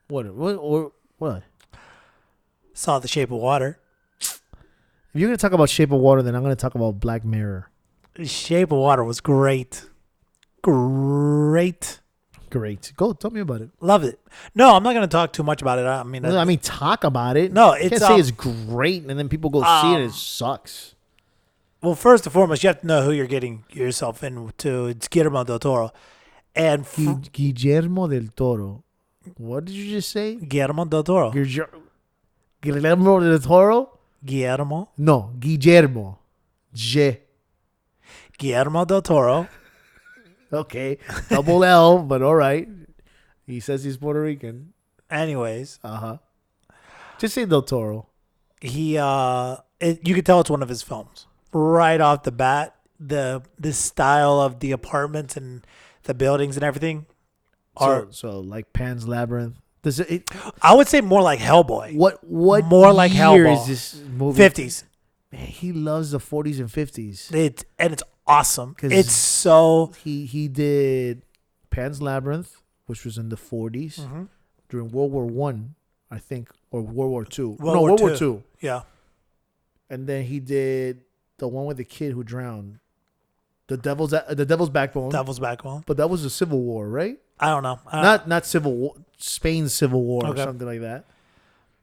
What? Saw The Shape of Water. If you're gonna talk about Shape of Water, then I'm gonna talk about Black Mirror. Shape of Water was great. Great. Go, tell me about it. Loved it. No, I'm not going to talk too much about it. I mean, Talk about it. No, you it's can't say it's great, and then people go see it. And it sucks. Well, first and foremost, you have to know who you're getting yourself into. It's Guillermo del Toro, and Guillermo del Toro. What did you just say? Guillermo del Toro. Guillermo del Toro. Guillermo. No, Guillermo. Guillermo del Toro. Okay, double L, but all right. He says he's Puerto Rican. Anyways, just say Del Toro. You could tell it's one of his films right off the bat. The style of the apartments and the buildings and everything are so like Pan's Labyrinth. Does it? I would say more like Hellboy. What more like year Hellboy? Is this movie? 50s. Man, he loves the 40s and 50s. It's awesome. It's so. He did Pan's Labyrinth, which was in the 40s during World War One, I think, or World War Two. World War Two. Yeah. And then he did the one with the kid who drowned, the Devil's Backbone. Devil's Backbone. But that was the Civil War, right? I don't know. Not Civil War, Spain's Civil War or something like that.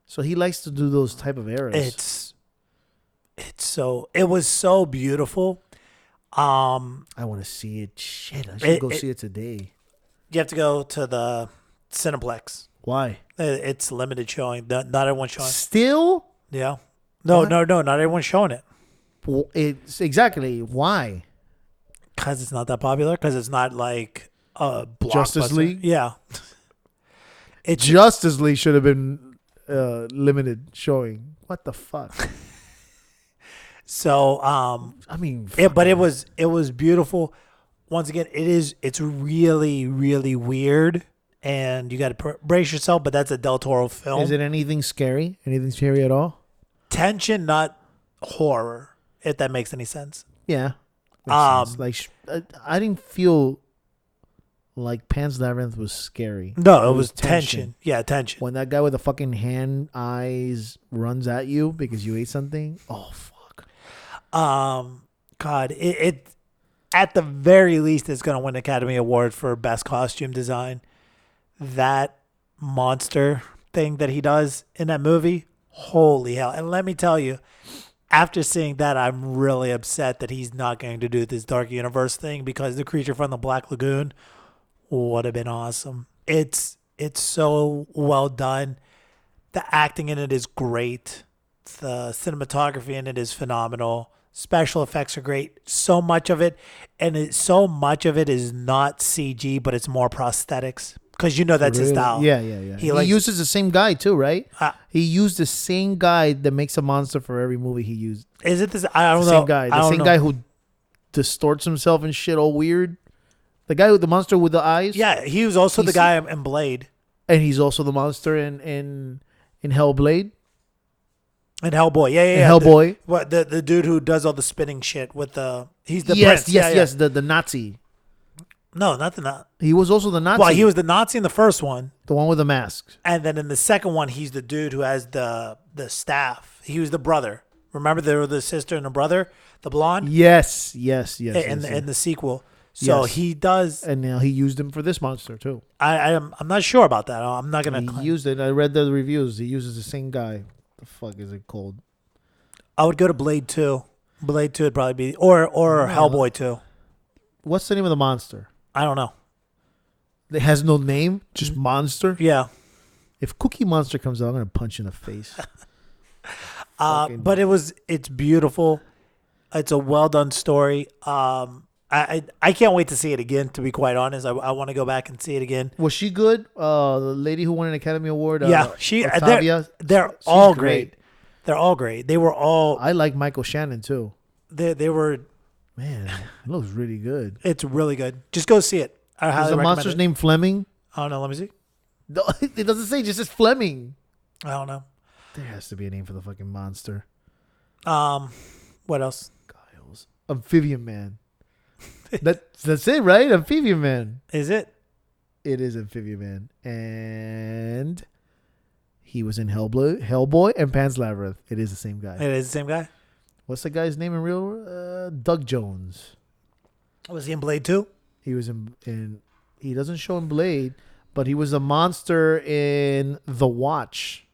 So he likes to do those type of eras. It was so beautiful. I want to see it. Shit, I should go see it today. You have to go to the Cineplex. Why? It's limited showing. Not everyone's showing. Still? Yeah. No. Not everyone's showing it. Well, it's exactly why. Because it's not that popular. Because it's not like a blockbuster. Justice League. Yeah. Justice League should have been limited showing. What the fuck? So, I mean, but it was beautiful. Once again, it's really, really weird, and you got to brace yourself. But that's a Del Toro film. Is it anything scary? Anything scary at all? Tension, not horror. If that makes any sense. Yeah. Makes sense. Like I didn't feel like Pan's Labyrinth was scary. No, it was tension. Yeah, tension. When that guy with the fucking hand eyes runs at you because you ate something. Oh fuck. God, it at the very least is going to win Academy Award for best costume design. That monster thing that he does in that movie, holy hell! And let me tell you, after seeing that, I'm really upset that he's not going to do this Dark Universe thing, because the creature from the Black Lagoon would have been awesome. It's so well done. The acting in it is great. The cinematography in it is phenomenal. Special effects are great. So much of it is not CG, but it's more prosthetics, because that's his style. Yeah. He uses the same guy too, right? He used the same guy that makes a monster for every movie he used. Is it this? I don't know. Same guy. The same guy who distorts himself and shit all weird. The guy with the monster with the eyes. Yeah, he was also the guy in Blade. And he's also the monster in Hellblade. And Hellboy, yeah. Hellboy. The dude who does all the spinning shit with he's the prince. Yes. The Nazi. No, not the Nazi. He was also the Nazi. Well, he was the Nazi in the first one. The one with the mask. And then in the second one, he's the dude who has the staff. He was the brother. Remember there were the sister and the brother, the blonde? Yes. In the sequel. So he does. And now he used him for this monster too. I'm not sure about that. I'm not going to. He used it. I read the reviews. He uses the same guy. The fuck is it called? I would go to Blade 2. Blade 2 would probably be, or Hellboy 2. What's the name of the monster? I don't know. It has no name, just monster. Yeah. If Cookie Monster comes out, I'm gonna punch you in the face. But it's beautiful. It's a well done story. I can't wait to see it again. To be quite honest, I want to go back and see it again. Was she good? The lady who won an Academy Award. Octavia, they're all great. They're all great. They were all. I like Michael Shannon too. They were. Man, it looks really good. It's really good. Just go see it. Is the monster's name Fleming? I don't know. Let me see. No, it doesn't say. It just says Fleming. I don't know. There has to be a name for the fucking monster. What else? Giles. Amphibian Man. That's it, right? Amphibian Man. Is it? It is Amphibian Man. And he was in Hellboy and Pan's Labyrinth. It is the same guy. It is the same guy? What's the guy's name in real? Doug Jones. Was he in Blade 2? He was in he doesn't show in Blade, but he was a monster in The Watch.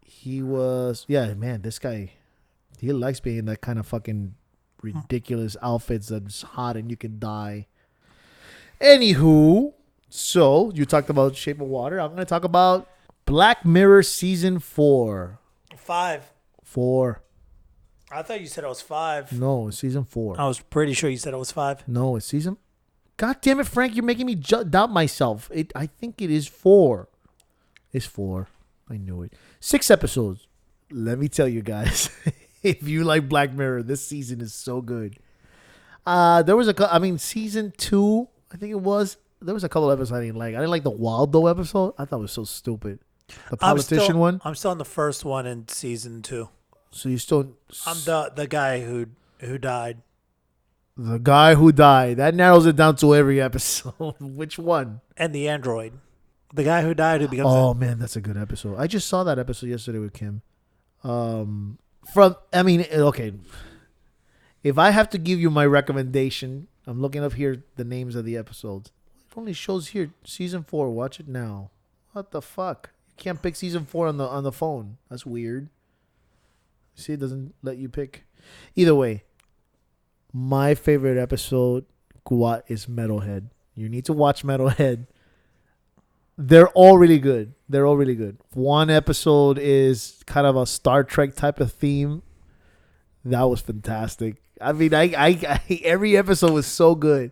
He was, man, this guy, he likes being in that kind of fucking ridiculous outfits that's hot and you can die. Anywho, so you talked about Shape of Water. I'm going to talk about Black Mirror Season 4. 5. 4. I thought you said it was 5. No, it's Season 4. I was pretty sure you said it was 5. No, it's Season... God damn it, Frank, you're making me doubt myself. I think it is 4. It's 4. I knew it. 6 episodes. Let me tell you guys, if you like Black Mirror, this season is so good. There was Season 2, I think it was. There was a couple episodes I didn't like. I didn't like the Waldo episode. I thought it was so stupid. The politician one. I'm still on the first one in Season 2. So you still... I'm the guy who died. The guy who died. That narrows it down to every episode. Which one? And the android. The guy who died who becomes... Oh, man, that's a good episode. I just saw that episode yesterday with Kim. Okay. If I have to give you my recommendation, I'm looking up here the names of the episodes. It only shows here Season 4. Watch it now. What the fuck? You can't pick Season 4 on the phone. That's weird. See, it doesn't let you pick. Either way, my favorite episode, Guat, is Metalhead. You need to watch Metalhead. They're all really good. One episode is kind of a Star Trek type of theme. That was fantastic. I mean, I every episode was so good.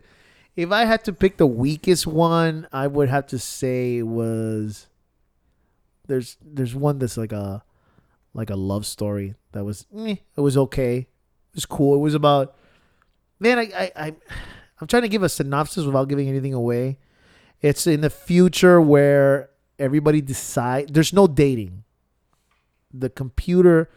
If I had to pick the weakest one, I would have to say was there's one that's like a love story that was it was okay. It was cool. It was about, man, I'm trying to give a synopsis without giving anything away. It's in the future where everybody decides there's no dating. The computer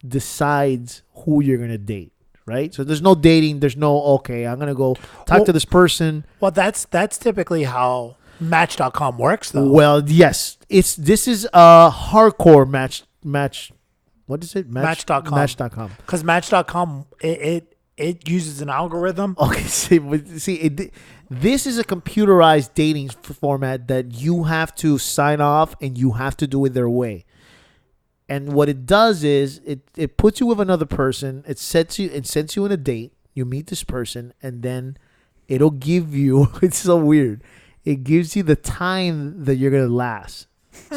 decides who you're going to date, right? So there's no dating. There's no, okay, I'm going to go talk to this person. Well, that's typically how Match.com works, though. Well, yes. This is a hardcore match. What is it? Match.com. Match.com. Because Match.com, it uses an algorithm. Okay, this is a computerized dating format that you have to sign off and you have to do it their way. And what it does is it puts you with another person. It sends you on a date. You meet this person, and then it'll give you. It's so weird. It gives you the time that you're gonna last.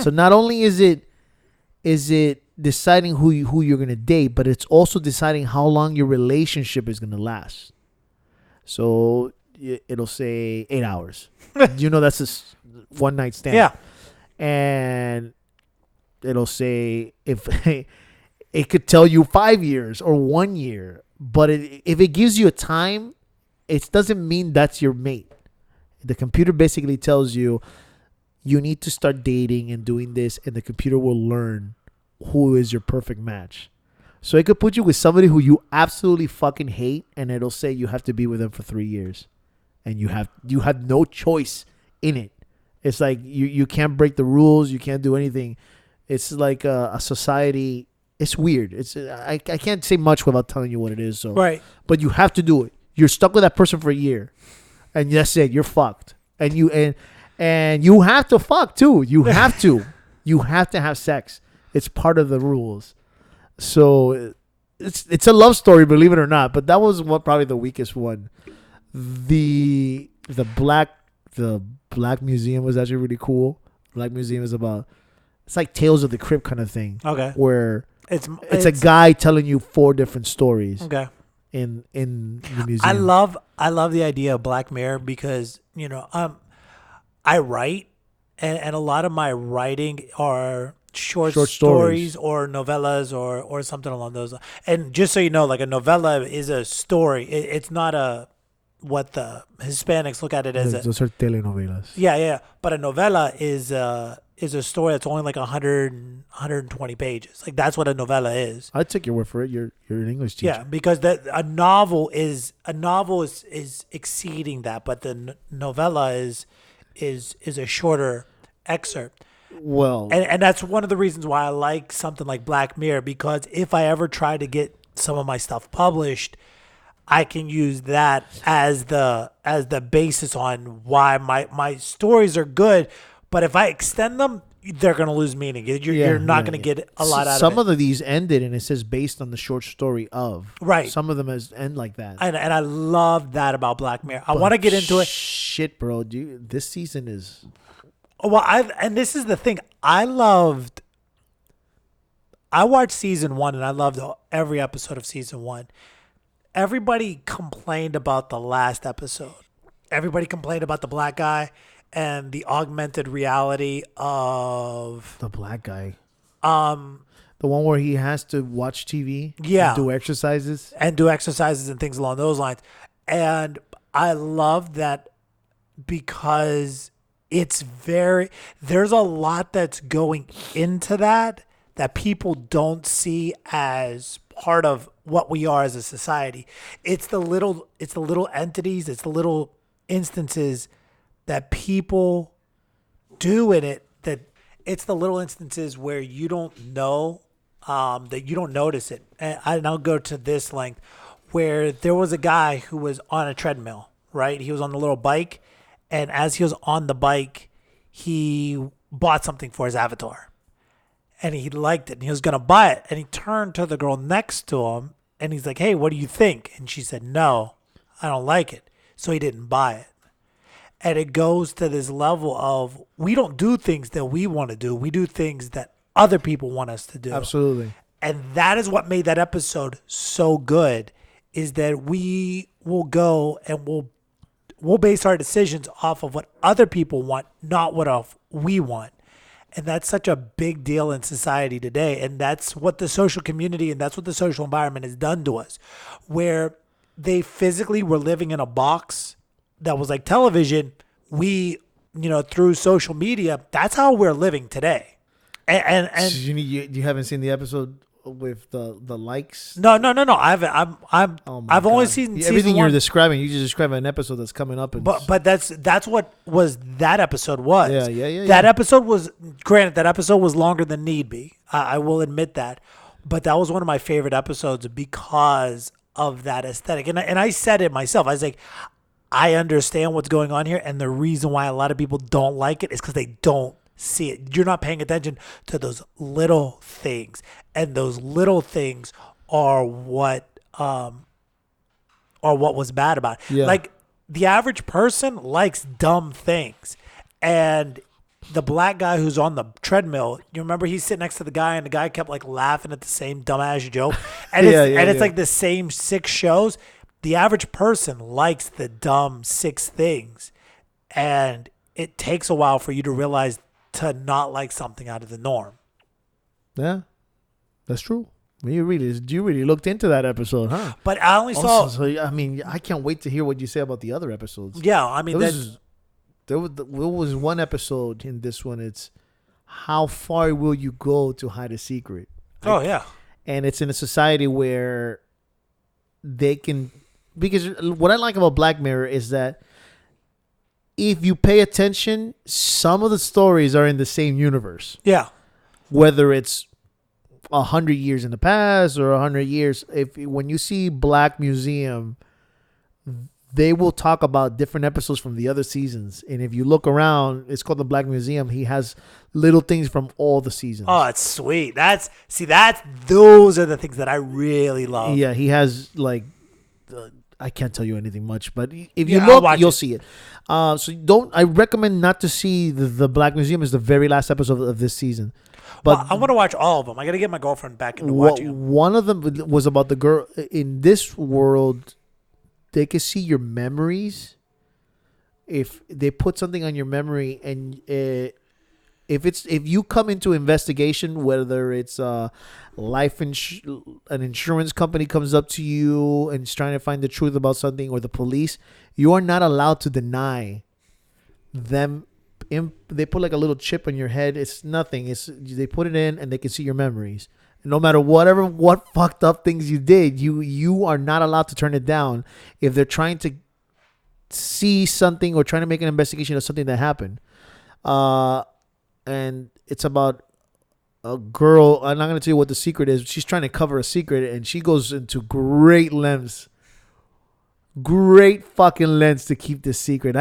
So not only is it deciding who you're gonna date, but it's also deciding how long your relationship is gonna last. So it'll say 8 hours. That's a one night stand. Yeah. And it'll say if it could tell you 5 years or 1 year, but if it gives you a time, it doesn't mean that's your mate. The computer basically tells you need to start dating and doing this, and the computer will learn who is your perfect match. So it could put you with somebody who you absolutely fucking hate, and it'll say you have to be with them for 3 years, and you have no choice in it. It's like you can't break the rules, you can't do anything. It's like a society. It's weird. I can't say much without telling you what it is. So right, but you have to do it. You're stuck with that person for a year, and that's it. You're fucked, and you have to fuck too. You have to. You have to have sex. It's part of the rules. So it's a love story, believe it or not. But that was probably the weakest one. The black museum was actually really cool. Black museum is it's like Tales of the Crypt kind of thing. Okay. Where it's a guy telling you 4 different stories. Okay. In the museum. I love the idea of Black Mirror because I write and a lot of my writing are short stories or novellas or something along those lines. And just so you know, like a novella is a story. It's not what the Hispanics look at it as. Those are telenovelas. Yeah. But a novella is is a story that's only like 120 pages. Like that's what a novella is. I took your word for it. You're an English teacher. Yeah, because a novel is exceeding that, but the novella is a shorter excerpt. Well, And that's one of the reasons why I like something like Black Mirror, because if I ever try to get some of my stuff published, I can use that as the basis on why my stories are good. But if I extend them, they're going to lose meaning. You're not going to get a lot out of it. Some of these ended, and it says based on the short story of. Right. Some of them end like that. And I love that about Black Mirror. I want to get into it. Shit, bro. This season is. Well, and this is the thing. I watched season 1, and I loved every episode of season 1. Everybody complained about the last episode. Everybody complained about the black guy and the augmented reality of the black guy. The one where he has to watch TV, yeah, and do exercises and things along those lines. And I love that because there's a lot that's going into that people don't see as part of what we are as a society. It's the little entities, it's the little instances that people do in it, that it's the little instances where you don't know, that you don't notice it. And I'll go to this length where there was a guy who was on a treadmill, right? He was on the little bike, and as he was on the bike, he bought something for his avatar. And he liked it, and he was going to buy it. And he turned to the girl next to him, and he's like, hey, what do you think? And she said, no, I don't like it. So he didn't buy it. And it goes to this level of we don't do things that we want to do. We do things that other people want us to do. Absolutely. And that is what made that episode so good, is that we will go and we'll base our decisions off of what other people want, not what we want. And that's such a big deal in society today. And that's what the social community and that's what the social environment has done to us, where they physically were living in a box that was like television. We, through social media, that's how we're living today. And so you haven't seen the episode with the likes? No. I've only seen everything you're describing. You just described an episode that's coming up. But that's what that episode was. Yeah. That episode was, granted, that episode was longer than need be. I will admit that. But that was one of my favorite episodes because of that aesthetic. And I said it myself. I was like, I understand what's going on here, and the reason why a lot of people don't like it is because they don't see it. You're not paying attention to those little things, and those little things are what was bad about it. Yeah. Like the average person likes dumb things, and the black guy who's on the treadmill, you remember he's sitting next to the guy, and the guy kept like laughing at the same dumbass joke, and it's like the same 6 shows. The average person likes the dumb 6 things, and it takes a while for you to realize to not like something out of the norm. Yeah, that's true. When you really looked into that episode, huh? But I only saw. So, I mean, I can't wait to hear what you say about the other episodes. Yeah, I mean, there was one episode in this one. It's how far will you go to hide a secret? Oh yeah, and it's in a society where they can. Because what I like about Black Mirror is that if you pay attention, some of the stories are in the same universe. Yeah. Whether it's 100 years in the past or 100 years, when you see Black Museum, they will talk about different episodes from the other seasons. And if you look around, it's called the Black Museum. He has little things from all the seasons. Oh, it's sweet. Those are the things that I really love. Yeah, he has like. I can't tell you anything much, but if you look, you'll see it. I recommend not to see the Black Museum is the very last episode of this season. But I want to watch all of them. I got to get my girlfriend back into watching them. One of them was about the girl in this world. They can see your memories. If they put something on your memory, and if you come into investigation, whether it's an insurance company comes up to you and is trying to find the truth about something, or the police, you are not allowed to deny them they put like a little chip on your head. It's nothing. They put it in and they can see your memories. No matter what fucked up things you did, you are not allowed to turn it down if they're trying to see something or trying to make an investigation of something that happened. And it's about a girl. I'm not going to tell you what the secret is. She's trying to cover a secret, and she goes into great fucking lengths to keep this secret.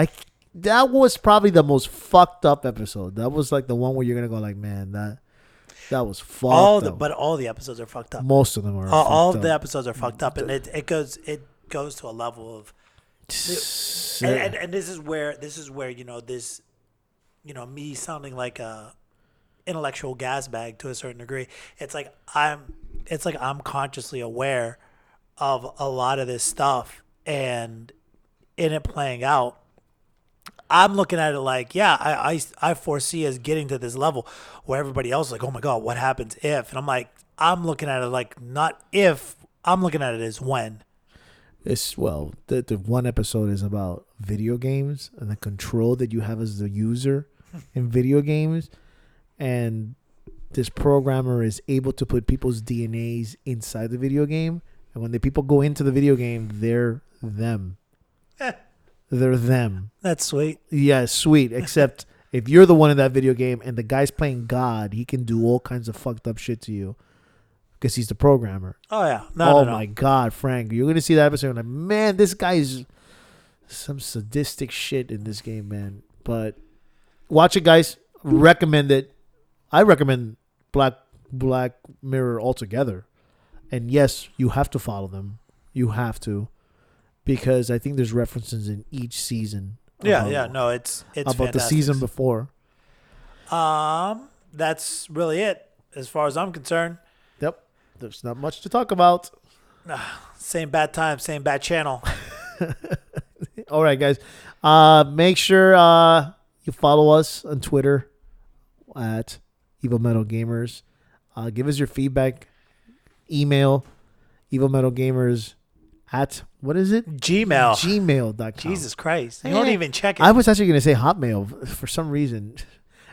That was probably the most fucked up episode. That was like the one where you're gonna go like, man, that was fucked up. But all the episodes are fucked up. Most of them are. All of the episodes are fucked up, and it goes to a level of. And this is where me sounding like a intellectual gas bag to a certain degree. It's like I'm consciously aware of a lot of this stuff, and in it playing out, I'm looking at it like, yeah, I foresee us getting to this level where everybody else is like, oh my God, what happens if? And I'm like, I'm looking at it like not if, I'm looking at it as when. The one episode is about video games and the control that you have as the user in video games. And this programmer is able to put people's DNAs inside the video game. And when the people go into the video game, they're them. They're them. That's sweet. Yeah, sweet. Except if you're the one in that video game and the guy's playing God, he can do all kinds of fucked up shit to you. Because he's the programmer. Oh, yeah. No. My God, Frank. You're going to see that episode and like, man, this guy's some sadistic shit in this game, man. But watch it, guys. Recommend it. I recommend Black Mirror altogether. And yes, you have to follow them. You have to. Because I think there's references in each season. No, it's about fantastic. the season before. That's really it as far as I'm concerned. Yep. There's not much to talk about. Same bad time, same bad channel. All right, guys. Make sure you follow us on Twitter at Evil Metal Gamers. Give us your feedback. Email evilmetalgamers at, what is it? Gmail.com. Jesus Christ. You don't even check it. I was actually going to say Hotmail for some reason.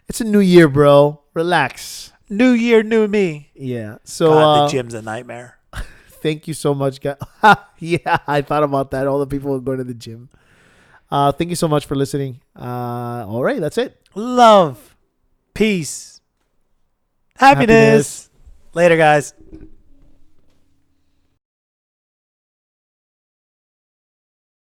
It's a new year, bro. Relax. New year, new me. Yeah. So God, the gym's a nightmare. Thank you so much, guys. Yeah, I thought about that. All the people who go to the gym. Thank you so much for listening. All right, that's it. Love. Peace. Happiness. Later, guys.